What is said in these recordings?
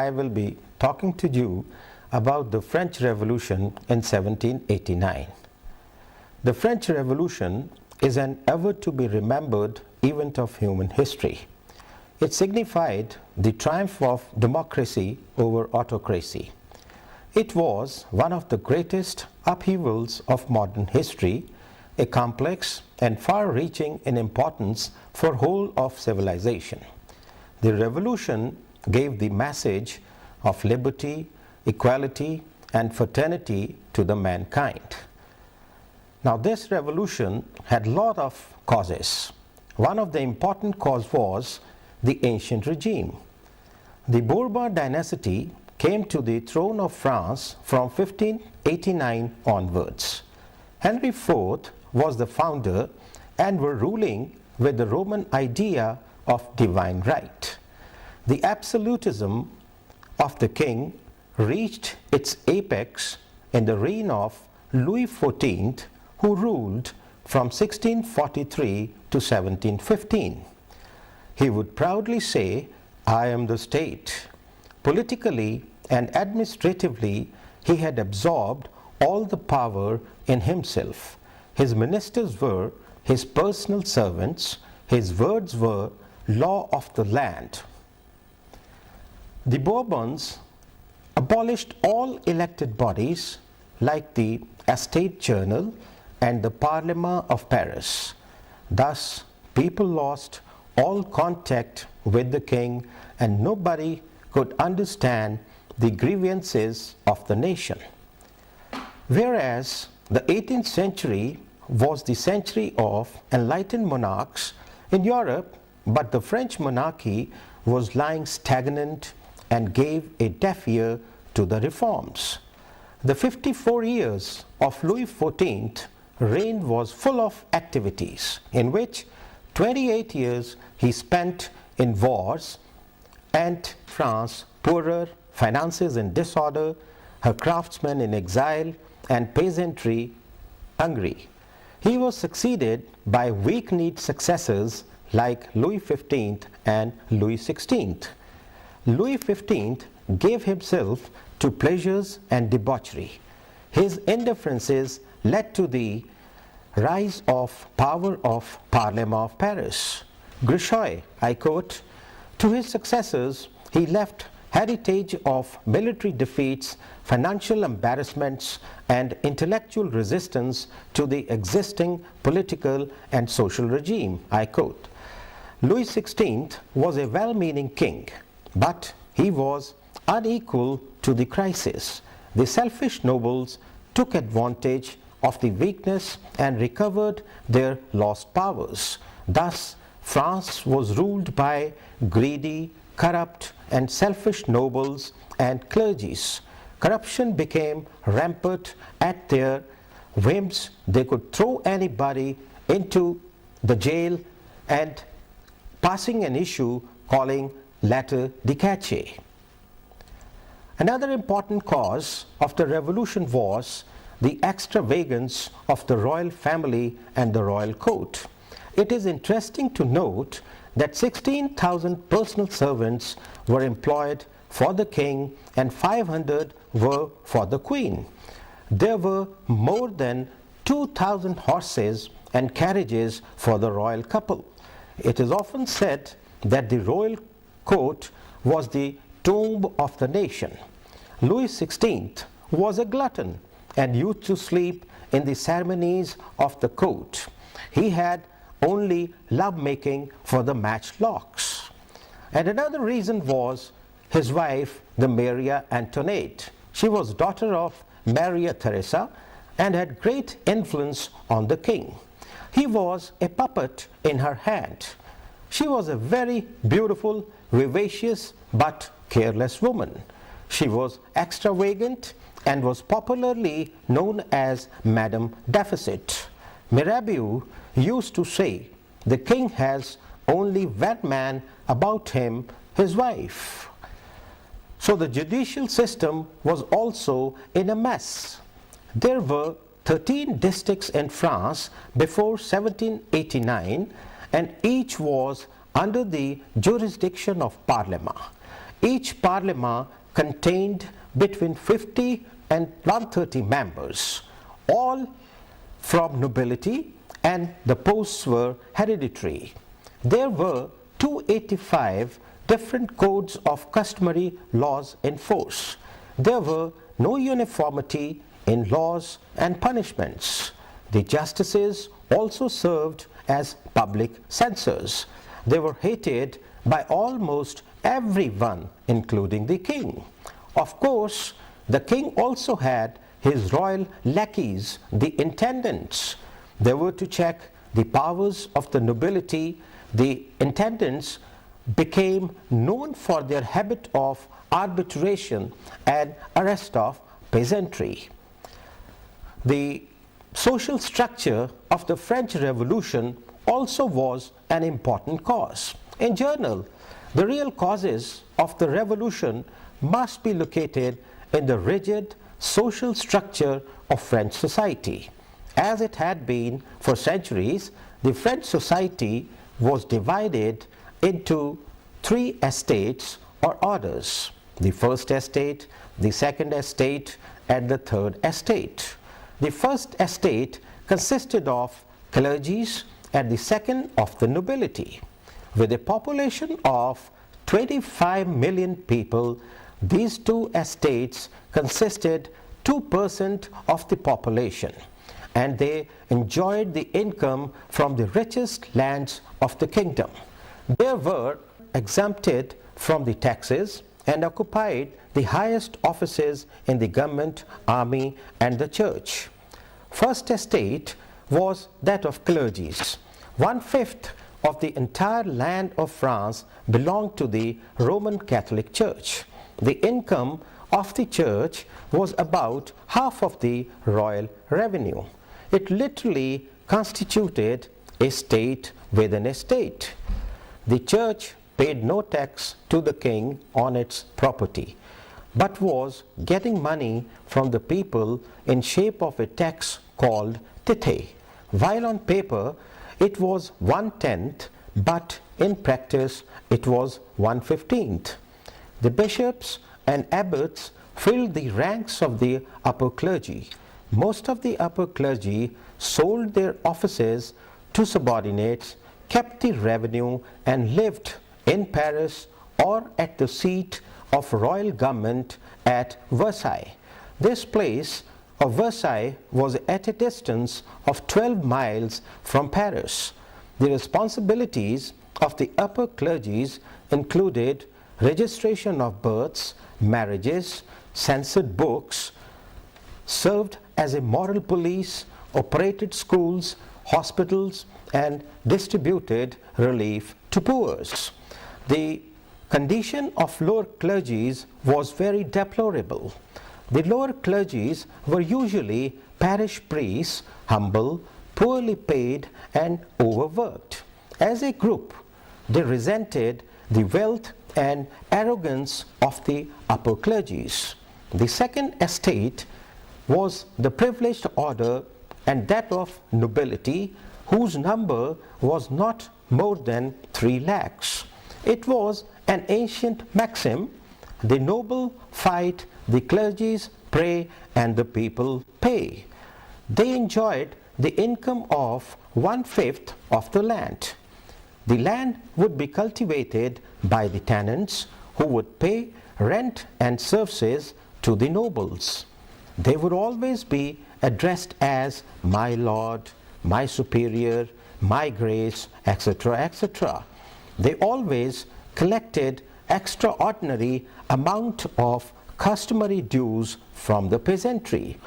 I will be talking to you about the French Revolution in 1789. The French Revolution is an ever to be remembered event of human history. It signified the triumph of democracy over autocracy. It was one of the greatest upheavals of modern history, a complex and far-reaching in importance for whole of civilization. The revolution gave the message of liberty, equality, and fraternity to the mankind. Now this revolution had a lot of causes. One of the important cause was the ancient regime. The Bourbon dynasty came to the throne of France from 1589 onwards. Henry IV was the founder and were ruling with the Roman idea of divine right. The absolutism of the king reached its apex in the reign of Louis XIV, who ruled from 1643 to 1715. He would proudly say, "I am the state." Politically and administratively, he had absorbed all the power in himself. His ministers were his personal servants. His words were law of the land. The Bourbons abolished all elected bodies like the Estate Journal and the Parlement of Paris. Thus, people lost all contact with the king and nobody could understand the grievances of the nation. Whereas the 18th century was the century of enlightened monarchs in Europe, but the French monarchy was lying stagnant and gave a deaf ear to the reforms. The 54 years of Louis XIV reign was full of activities, in which 28 years he spent in wars and France poorer, finances in disorder, her craftsmen in exile, and peasantry hungry. He was succeeded by weak-kneed successors like Louis XV and Louis XVI. Louis XV gave himself to pleasures and debauchery. His indifferences led to the rise of power of Parlement of Paris. Grishoy, I quote, "To his successors he left heritage of military defeats, financial embarrassments, and intellectual resistance to the existing political and social regime." I quote. Louis XVI was a well-meaning king, but he was unequal to the crisis. The selfish nobles took advantage of the weakness and recovered their lost powers. Thus, France was ruled by greedy, corrupt, and selfish nobles and clergies. Corruption became rampant at their whims. They could throw anybody into the jail and passing an issue calling lettre de cachet. Another important cause of the revolution was the extravagance of the royal family and the royal court. It is interesting to note that 16,000 personal servants were employed for the king and 500 were for the queen. There were more than 2,000 horses and carriages for the royal couple. It is often said that the royal court was the tomb of the nation. Louis XVI was a glutton and used to sleep in the ceremonies of the court. He had only lovemaking for the matchlocks. And another reason was his wife, the Maria Antoinette. She was daughter of Maria Theresa and had great influence on the king. He was a puppet in her hand. She was a very beautiful, vivacious, but careless woman. She was extravagant and was popularly known as Madame Deficit. Mirabeau used to say, "The king has only one man about him, his wife." So the judicial system was also in a mess. There were 13 districts in France before 1789, and each was under the jurisdiction of Parlement. Each parlement contained between 50 and 130 members, all from nobility, and the posts were hereditary. There were 285 different codes of customary laws in force. There were no uniformity in laws and punishments. The justices also served as public censors. They were hated by almost everyone, including the king. Of course, the king also had his royal lackeys, the intendants. They were to check the powers of the nobility. The intendants became known for their habit of arbitration and arrest of peasantry. The social structure of the French Revolution also was an important cause. In general, the real causes of the revolution must be located in the rigid social structure of French society. As it had been for centuries, the French society was divided into three estates or orders: the first estate, the second estate, and the third estate. The first estate consisted of clergies and the second of the nobility. With a population of 25 million people, these two estates consisted 2% of the population, and they enjoyed the income from the richest lands of the kingdom. They were exempted from the taxes and occupied the highest offices in the government, army, and the church. First estate was that of clergies. 1/5 of the entire land of France belonged to the Roman Catholic Church. The income of the church was about half of the royal revenue. It literally constituted a state within a state. The church paid no tax to the king on its property, but was getting money from the people in shape of a tax called tithe. While on paper it was 1/10, but in practice it was 1/15. The bishops and abbots filled the ranks of the upper clergy. Most of the upper clergy sold their offices to subordinates, kept the revenue, and lived in Paris or at the seat of royal government at Versailles. This place of Versailles was at a distance of 12 miles from Paris. The responsibilities of the upper clergies included registration of births, marriages, censored books, served as a moral police, operated schools, hospitals, and distributed relief to poor. The condition of lower clergies was very deplorable. The lower clergies were usually parish priests, humble, poorly paid, and overworked. As a group, they resented the wealth and arrogance of the upper clergies. The second estate was the privileged order, and that of nobility, whose number was not more than 3 lakhs. It was an ancient maxim: the noble fight, the clergies pray, and the people pay. They enjoyed the income of 1/5 of the land. The land would be cultivated by the tenants, who would pay rent and services to the nobles. They would always be addressed as my lord, my superior, my grace, etc., etc. They always collected extraordinary amount of customary dues from the peasantry.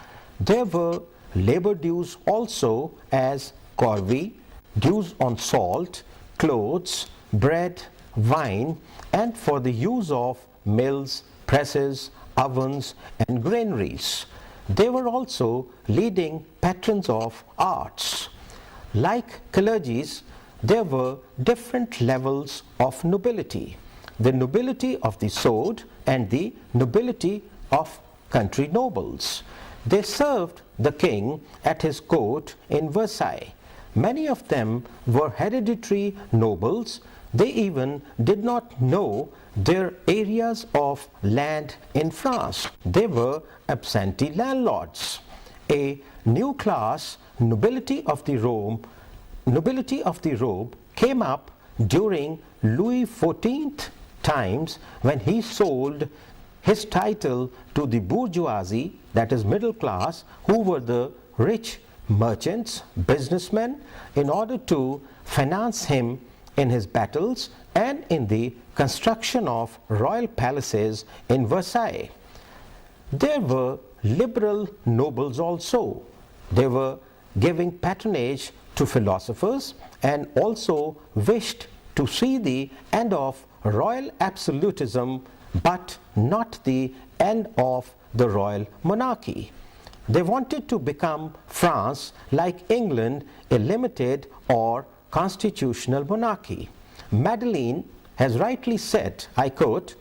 There were labor dues also, as corvée, dues on salt, clothes, bread, wine, and for the use of mills, presses, ovens, and granaries. They were also leading patrons of arts. Like clergies, there were different levels of nobility: the nobility of the sword and the nobility of country nobles. They served the king at his court in Versailles. Many of them were hereditary nobles. They even did not know their areas of land in France. They were absentee landlords. A new class, nobility of the robe, came up during Louis XIV times when he sold his title to the bourgeoisie, that is middle class, who were the rich merchants, businessmen, in order to finance him in his battles and in the construction of royal palaces in Versailles. There were liberal nobles also. They were giving patronage to philosophers and also wished to see the end of royal absolutism, but not the end of the royal monarchy. They wanted to become France, like England, a limited or constitutional monarchy. Madeleine has rightly said, I quote,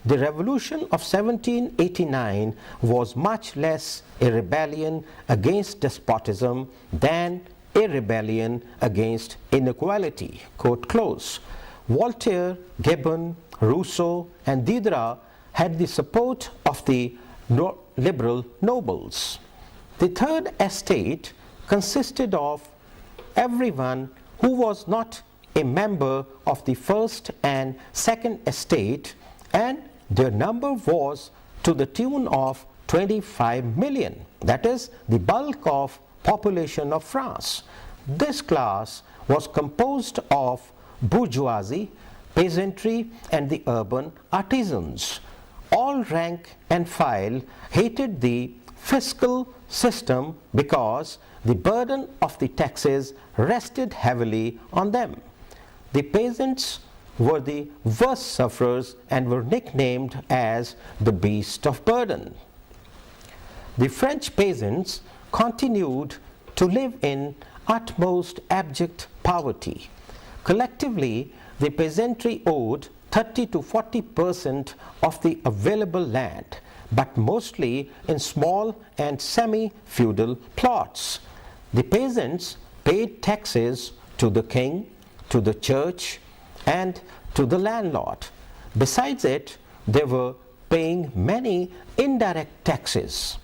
"The revolution of 1789 was much less a rebellion against despotism than a rebellion against inequality." Quote close. Voltaire, Gibbon, Rousseau, and Diderot had the support of the liberal nobles. The third estate consisted of everyone who was not a member of the first and second estate, and their number was to the tune of 25 million. That is the bulk of population of France. This class was composed of bourgeoisie, peasantry, and the urban artisans. All rank and file hated the fiscal system because the burden of the taxes rested heavily on them. The peasants were the worst sufferers and were nicknamed as the beast of burden. The French peasants continued to live in utmost abject poverty. Collectively, the peasantry owed 30 to 40% of the available land, but mostly in small and semi-feudal plots. The peasants paid taxes to the king, to the church, and to the landlord. Besides it, they were paying many indirect taxes.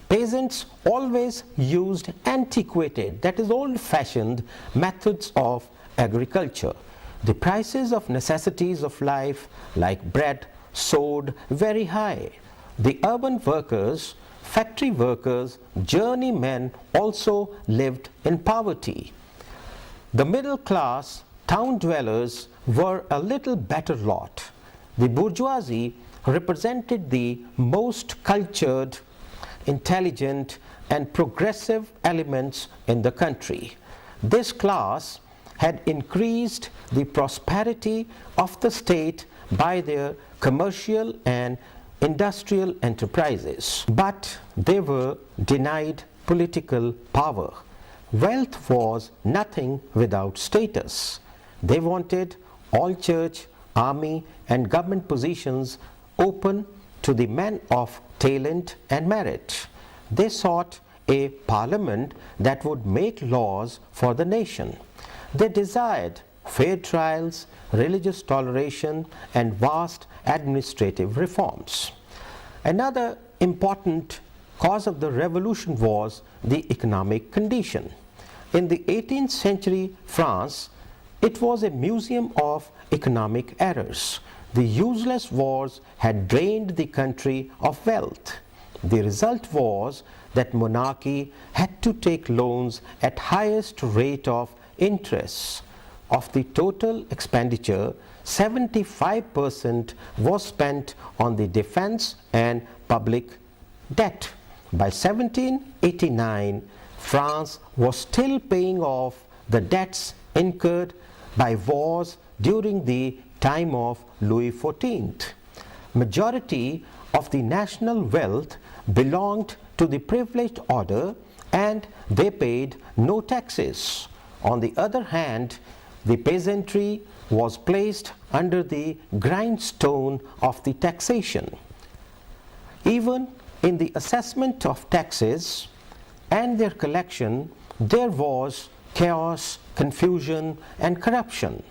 Peasants always used antiquated, that is old-fashioned, methods of agriculture. The prices of necessities of life, like bread, soared very high. The urban workers, factory workers, journeymen also lived in poverty. The middle class town dwellers were a little better lot. The bourgeoisie represented the most cultured, intelligent, and progressive elements in the country. This class had increased the prosperity of the state by their commercial and industrial enterprises, but they were denied political power. Wealth was nothing without status. They wanted all church, army, and government positions open to the men of talent and merit. They sought a parliament that would make laws for the nation. They desired fair trials, religious toleration, and vast administrative reforms. Another important cause of the revolution was the economic condition. In the 18th century France, it was a museum of economic errors. The useless wars had drained the country of wealth. The result was that monarchy had to take loans at highest rate of interest. Of the total expenditure, 75% was spent on the defense and public debt. By 1789, France was still paying off the debts incurred by wars during the time of Louis XIV. Majority of the national wealth belonged to the privileged order and they paid no taxes. On the other hand, the peasantry was placed under the grindstone of the taxation. Even in the assessment of taxes and their collection, there was chaos, confusion, and corruption.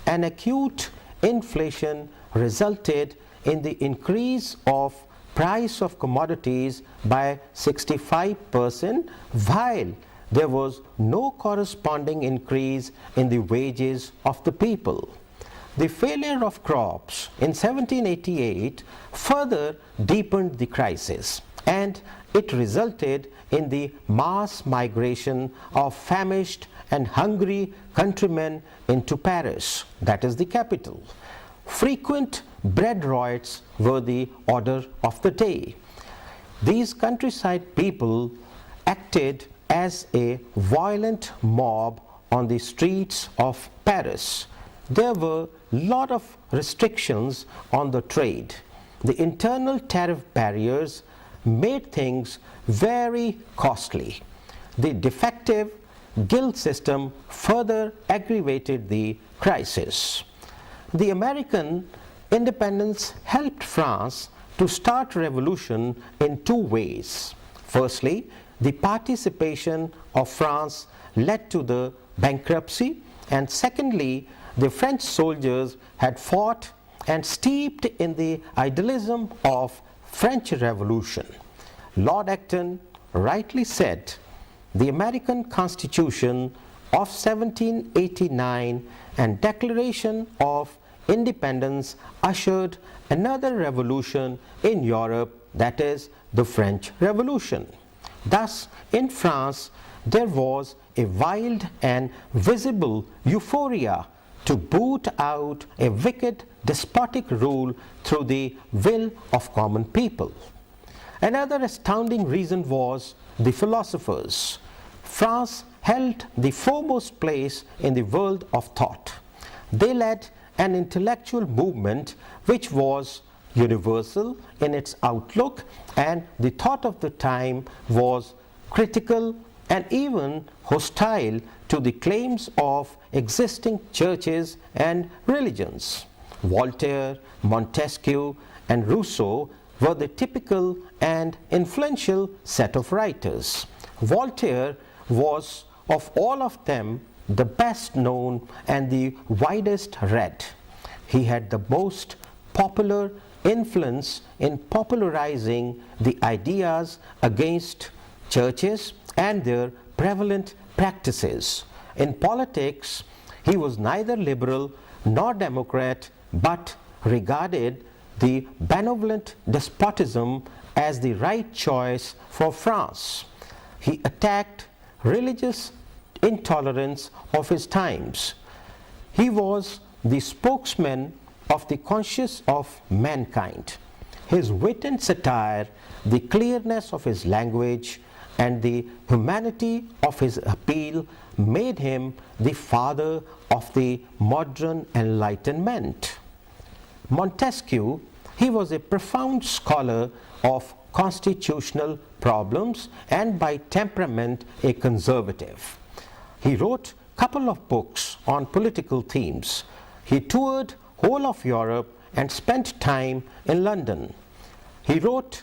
an acute inflation resulted in the increase of price of commodities by 65%, while there was no corresponding increase in the wages of the people. The failure of crops in 1788 further deepened the crisis, and it resulted in the mass migration of famished and hungry countrymen into Paris, that is the capital. Frequent bread riots were the order of the day. These countryside people acted as a violent mob on the streets of Paris. There were a lot of restrictions on the trade. The internal tariff barriers made things very costly. The defective guild system further aggravated the crisis. The American independence helped France to start revolution in two ways. Firstly, the participation of France led to the bankruptcy, and secondly, the French soldiers had fought and steeped in the idealism of French Revolution. Lord Acton rightly said, the American Constitution of 1789 and Declaration of Independence ushered another revolution in Europe, that is the French Revolution. Thus, in France, there was a wild and visible euphoria to boot out a wicked despotic rule through the will of common people. Another astounding reason was the philosophers. France held the foremost place in the world of thought. They led an intellectual movement which was universal in its outlook, and the thought of the time was critical and even hostile to the claims of existing churches and religions. Voltaire, Montesquieu, and Rousseau were the typical and influential set of writers. Voltaire was, of all of them, the best known and the widest read. He had the most popular influence in popularizing the ideas against churches and their prevalent practices. In politics, he was neither liberal nor democrat, but regarded the benevolent despotism as the right choice for France. He attacked religious intolerance of his times. He was the spokesman of the conscience of mankind. His wit and satire, the clearness of his language, and the humanity of his appeal made him the father of the modern Enlightenment. Montesquieu, he was a profound scholar of constitutional problems and by temperament a conservative. He wrote a couple of books on political themes. He toured whole of Europe and spent time in London. He wrote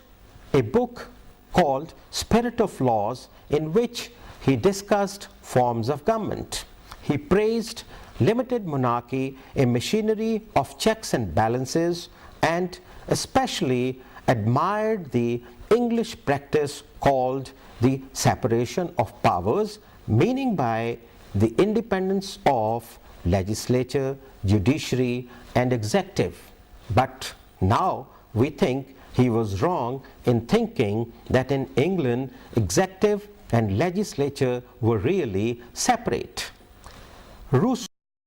a book called Spirit of Laws, in which he discussed forms of government. He praised limited monarchy, a machinery of checks and balances, and especially admired the English practice called the separation of powers, meaning by the independence of legislature, judiciary, and executive. But now we think he was wrong in thinking that in England, executive and legislature were really separate. Rousseau